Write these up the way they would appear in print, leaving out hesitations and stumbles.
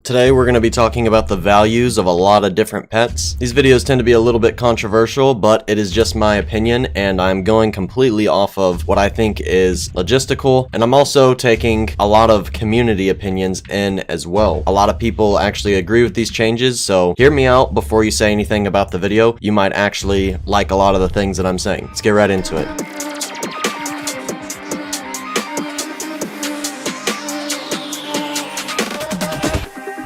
Today we're going to be talking about the values of a lot of different pets. These videos tend to be a little bit controversial, but it is just my opinion, and I'm going completely off of what I think is logistical, and I'm also taking a lot of community opinions in as well. A lot of people actually agree with these changes, so hear me out before you say anything about the video. You might actually like a lot of the things that I'm saying. Let's get right into it.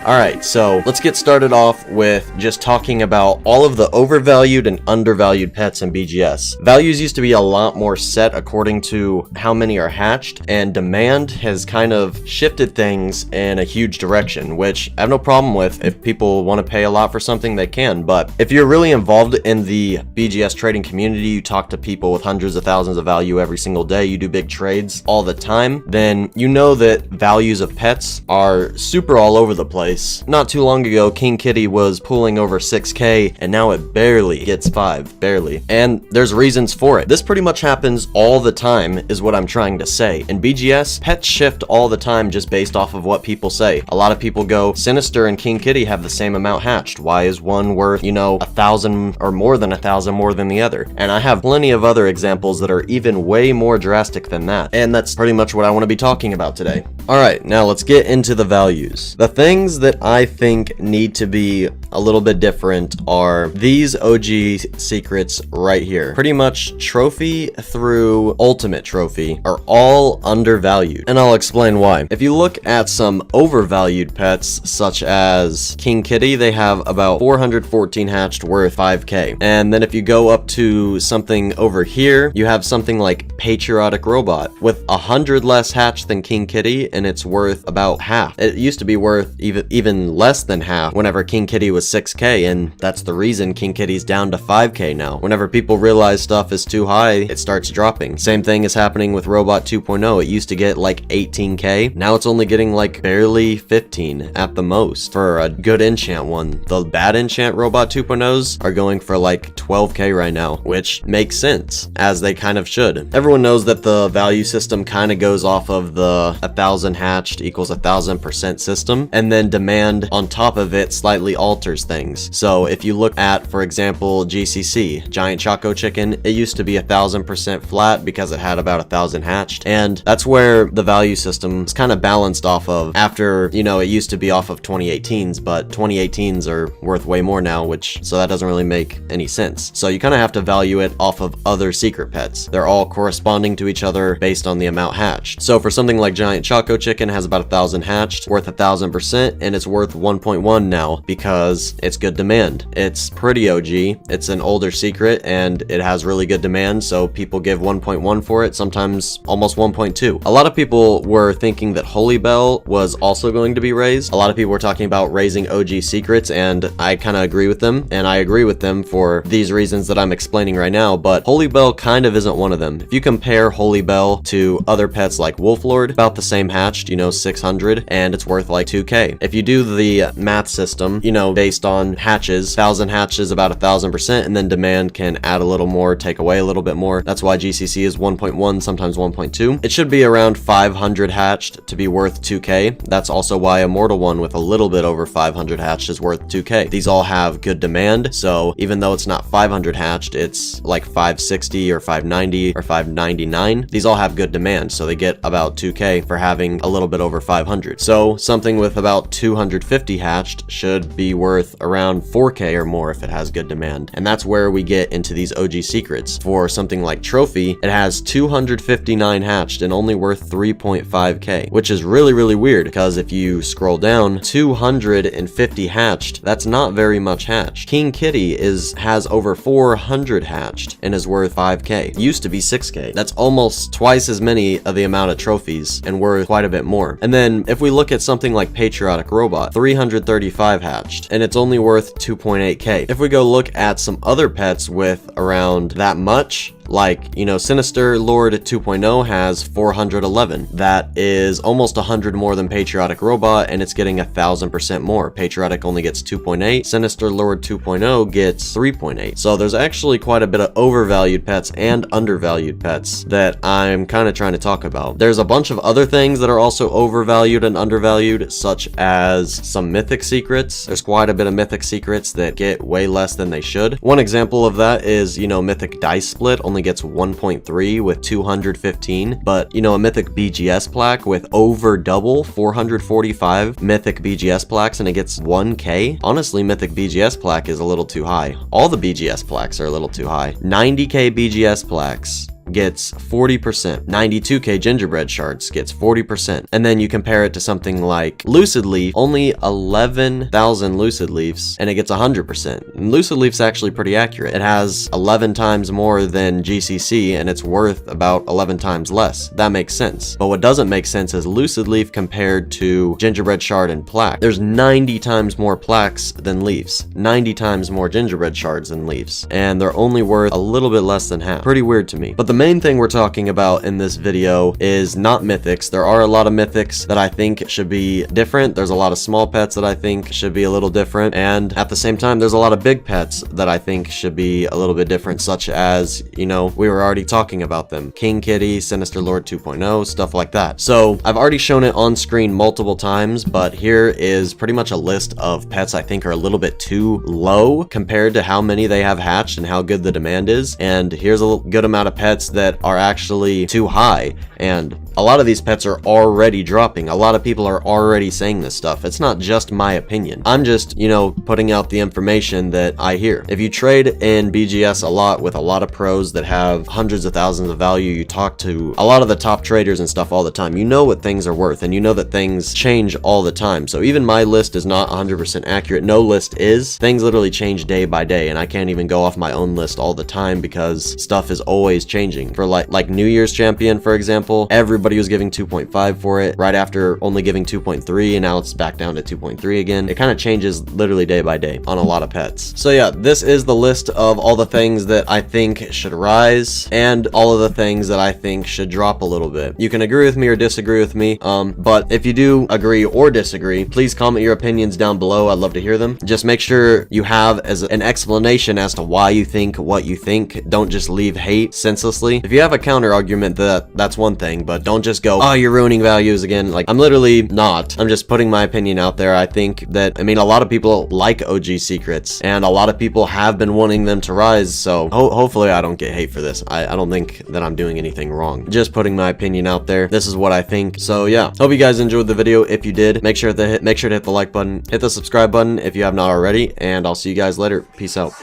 Alright, so let's get started off with just talking about all of the overvalued and undervalued pets in BGS. Values used to be a lot more set according to how many are hatched, and demand has kind of shifted things in a huge direction, which I have no problem with. If people want to pay a lot for something, they can, but if you're really involved in the BGS trading community, you talk to people with hundreds of thousands of value every single day, you do big trades all the time, then you know that values of pets are super all over the place. Not too long ago, King Kitty was pulling over 6K, and now it barely gets 5, barely. And there's reasons for it. This pretty much happens all the time, is what I'm trying to say. In BGS, pets shift all the time just based off of what people say. A lot of people go, Sinister and King Kitty have the same amount hatched. Why is one worth, 1,000 or more than 1,000 more than the other? And I have plenty of other examples that are even way more drastic than that. And that's pretty much what I want to be talking about today. Alright, now let's get into the values. The things that I think need to be a little bit different are these OG secrets right here. Pretty much trophy through ultimate trophy are all undervalued, and I'll explain why. If you look at some overvalued pets such as King Kitty, they have about 414 hatched worth 5k, and then if you go up to something over here, you have something like Patriotic Robot with 100 less hatched than King Kitty, and it's worth about half. It used to be worth even less than half whenever King Kitty was 6k, and that's the reason King Kitty's down to 5k now. Whenever people realize stuff is too high, it starts dropping. Same thing is happening with Robot 2.0. It used to get like 18k. Now it's only getting like barely 15 at the most for a good enchant one. The bad enchant Robot 2.0s are going for like 12k right now, which makes sense, as they kind of should. Everyone knows that the value system kind of goes off of the 1,000 hatched equals 1,000% system, and then demand on top of it slightly alters things. So if you look at, for example, GCC, Giant Choco Chicken, it used to be 1,000% flat because it had about 1,000 hatched, and that's where the value system is kind of balanced off of after, it used to be off of 2018s, but 2018s are worth way more now, so that doesn't really make any sense. So you kind of have to value it off of other secret pets. They're all corresponding to each other based on the amount hatched. So for something like Giant Choco Chicken has about 1,000 hatched, worth 1,000%, and it's worth 1.1 now because it's good demand. It's pretty OG, it's an older secret, and it has really good demand, so people give 1.1 for it, sometimes almost 1.2. A lot of people were thinking that Holy Bell was also going to be raised. A lot of people were talking about raising OG secrets, and I kind of agree with them, and I agree with them for these reasons that I'm explaining right now, but Holy Bell kind of isn't one of them. If you compare Holy Bell to other pets like Wolflord, about the same hatched, 600, and it's worth like 2k. If you do the math system, based on hatches, 1,000 hatches about 1,000%, and then demand can add a little more, take away a little bit more. That's why GCC is 1.1, sometimes 1.2. It should be around 500 hatched to be worth 2k. That's also why Immortal One with a little bit over 500 hatched is worth 2k. These all have good demand, so even though it's not 500 hatched, it's like 560 or 590 or 599. These all have good demand, so they get about 2k for having a little bit over 500. So something with about 250 hatched should be worth around 4k or more if it has good demand. And that's where we get into these OG secrets. For something like Trophy, it has 259 hatched and only worth 3.5k, which is really, really weird because if you scroll down, 250 hatched, that's not very much hatched. King Kitty has over 400 hatched and is worth 5k. Used to be 6k. That's almost twice as many of the amount of trophies and worth quite a bit more. And then if we look at something like Patriotic Robot, 335 hatched, and it's only worth 2.8k. If we go look at some other pets with around that much, Like, you know, Sinister Lord 2.0 has 411. That is almost 100 more than Patriotic Robot, and it's getting 1000% more. Patriotic only gets 2.8. Sinister Lord 2.0 gets 3.8. So there's actually quite a bit of overvalued pets and undervalued pets that I'm kind of trying to talk about. There's a bunch of other things that are also overvalued and undervalued, such as some mythic secrets. There's quite a bit of mythic secrets that get way less than they should. One example of that is, you know, mythic dice split only gets 1.3 with 215, but, you know, a mythic BGS plaque with over double 445 mythic BGS plaques, and it gets 1k. Honestly, mythic BGS plaque is a little too high. All the BGS plaques are a little too high. 90k BGS plaques gets 40%. 92k gingerbread shards gets 40%. And then you compare it to something like Lucid Leaf, only 11,000 Lucid Leafs, and it gets 100%. And Lucid Leaf's actually pretty accurate. It has 11 times more than GCC, and it's worth about 11 times less. That makes sense. But what doesn't make sense is Lucid Leaf compared to gingerbread shard and plaque. There's 90 times more plaques than leaves, 90 times more gingerbread shards than leaves, and they're only worth a little bit less than half. Pretty weird to me. But the main thing we're talking about in this video is not mythics. There are a lot of mythics that I think should be different. There's a lot of small pets that I think should be a little different, and at the same time there's a lot of big pets that I think should be a little bit different, such as, you know, we were already talking about them. King Kitty, Sinister Lord 2.0, stuff like that. So I've already shown it on screen multiple times, but here is pretty much a list of pets I think are a little bit too low compared to how many they have hatched and how good the demand is, and here's a good amount of pets that are actually too high, and a lot of these pets are already dropping. A lot of people are already saying this stuff. It's not just my opinion. I'm just, you know, putting out the information that I hear. If you trade in BGS a lot with a lot of pros that have hundreds of thousands of value, you talk to a lot of the top traders and stuff all the time, you know what things are worth, and you know that things change all the time. So even my list is not 100% accurate. No list is. Things literally change day by day, and I can't even go off my own list all the time because stuff is always changing. For like New Year's Champion, for example, everybody was giving 2.5 for it right after only giving 2.3, and now it's back down to 2.3 again. It kind of changes literally day by day on a lot of pets. So yeah, this is the list of all the things that I think should rise and all of the things that I think should drop a little bit. You can agree with me or disagree with me, but if you do agree or disagree, please comment your opinions down below. I'd love to hear them. Just make sure you have as an explanation as to why you think what you think. Don't just leave hate senselessly. If you have a counter argument, that's one thing, but don't just go, oh, you're ruining values again. Like, I'm literally not. I'm just putting my opinion out there. I think that, I mean, a lot of people like OG secrets, and a lot of people have been wanting them to rise, so hopefully I don't get hate for this. I don't think that I'm doing anything wrong. Just putting my opinion out there. This is what I think. So yeah, hope you guys enjoyed the video. If you did, make sure to hit the like button, hit the subscribe button if you have not already, and I'll see you guys later. Peace out.